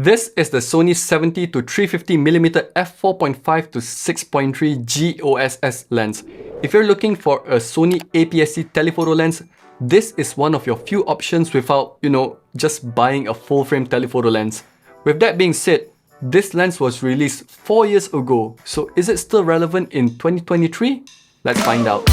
This is the Sony 70-350mm f4.5-6.3 OSS lens. If you're looking for a Sony APS-C telephoto lens, this is one of your few options without, just buying a full-frame telephoto lens. With that being said, this lens was released 4 years ago, so is it still relevant in 2023? Let's find out.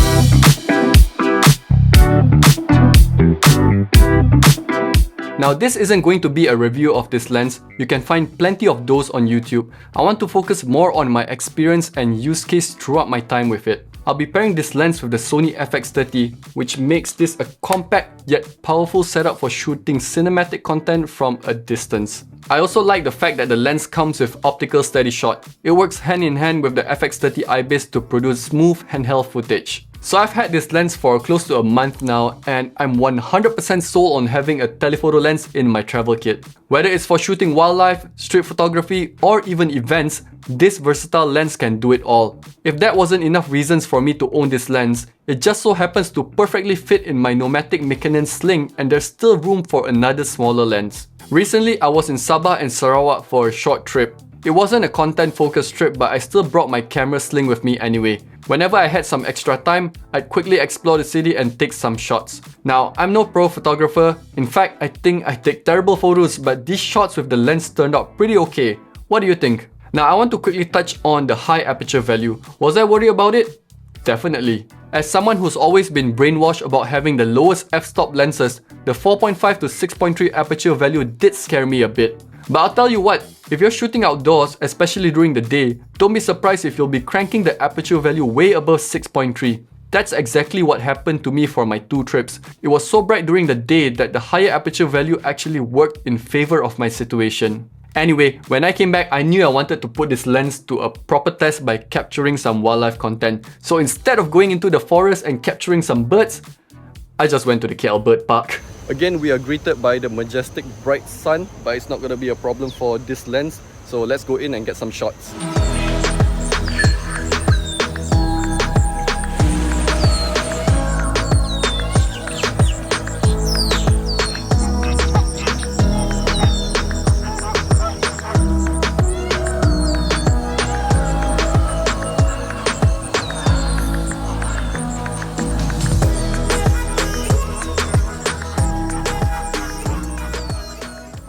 Now, this isn't going to be a review of this lens. You can find plenty of those on YouTube. I want to focus more on my experience and use case throughout my time with it. I'll be pairing this lens with the Sony FX30, which makes this a compact yet powerful setup for shooting cinematic content from a distance. I also like the fact that the lens comes with optical steady shot. It works hand in hand with the FX30 IBIS to produce smooth handheld footage. So I've had this lens for close to a month now, and I'm 100% sold on having a telephoto lens in my travel kit. Whether it's for shooting wildlife, street photography, or even events, this versatile lens can do it all. If that wasn't enough reasons for me to own this lens, it just so happens to perfectly fit in my nomadic Mikonan sling, and there's still room for another smaller lens. Recently, I was in Sabah and Sarawak for a short trip. It wasn't a content-focused trip, but I still brought my camera sling with me anyway. Whenever I had some extra time, I'd quickly explore the city and take some shots. Now, I'm no pro photographer. In fact, I think I take terrible photos, but these shots with the lens turned out pretty okay. What do you think? Now, I want to quickly touch on the high aperture value. Was I worried about it? Definitely. As someone who's always been brainwashed about having the lowest f-stop lenses, the 4.5-6.3 aperture value did scare me a bit. But I'll tell you what, if you're shooting outdoors, especially during the day, don't be surprised if you'll be cranking the aperture value way above 6.3. That's exactly what happened to me for my 2 trips. It was so bright during the day that the higher aperture value actually worked in favor of my situation. Anyway, when I came back, I knew I wanted to put this lens to a proper test by capturing some wildlife content. So instead of going into the forest and capturing some birds, I just went to the KL Bird Park. Again, we are greeted by the majestic bright sun, but it's not going to be a problem for this lens. So let's go in and get some shots.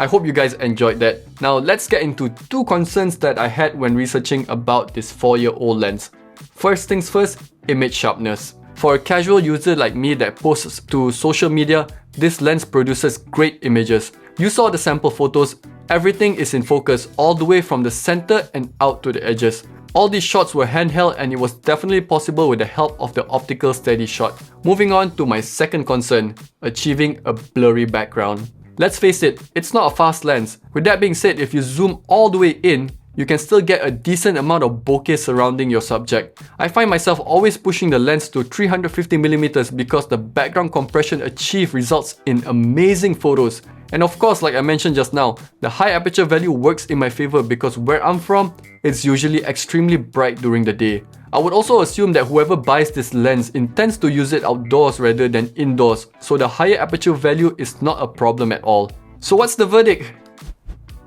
I hope you guys enjoyed that. Now let's get into 2 concerns that I had when researching about this 4-year-old lens. First things first, image sharpness. For a casual user like me that posts to social media, this lens produces great images. You saw the sample photos, everything is in focus all the way from the center and out to the edges. All these shots were handheld and it was definitely possible with the help of the optical steady shot. Moving on to my second concern, achieving a blurry background. Let's face it, it's not a fast lens. With that being said, if you zoom all the way in, you can still get a decent amount of bokeh surrounding your subject. I find myself always pushing the lens to 350mm because the background compression achieved results in amazing photos. And of course, like I mentioned just now, the high aperture value works in my favor because where I'm from, it's usually extremely bright during the day. I would also assume that whoever buys this lens intends to use it outdoors rather than indoors, so the higher aperture value is not a problem at all. So what's the verdict?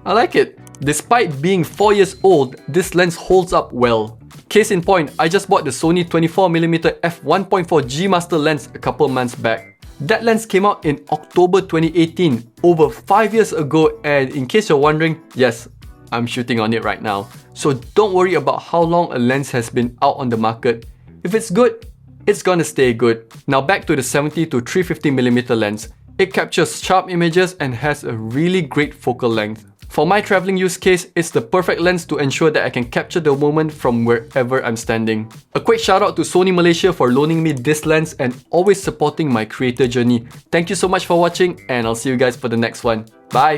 I like it. Despite being 4 years old, this lens holds up well. Case in point, I just bought the Sony 24mm f1.4 G Master lens a couple months back. That lens came out in October 2018, over 5 years ago, and in case you're wondering, yes, I'm shooting on it right now. So don't worry about how long a lens has been out on the market. If it's good, it's gonna stay good. Now back to the 70-350mm lens. It captures sharp images and has a really great focal length. For my traveling use case, it's the perfect lens to ensure that I can capture the moment from wherever I'm standing. A quick shout out to Sony Malaysia for loaning me this lens and always supporting my creator journey. Thank you so much for watching, and I'll see you guys for the next one. Bye!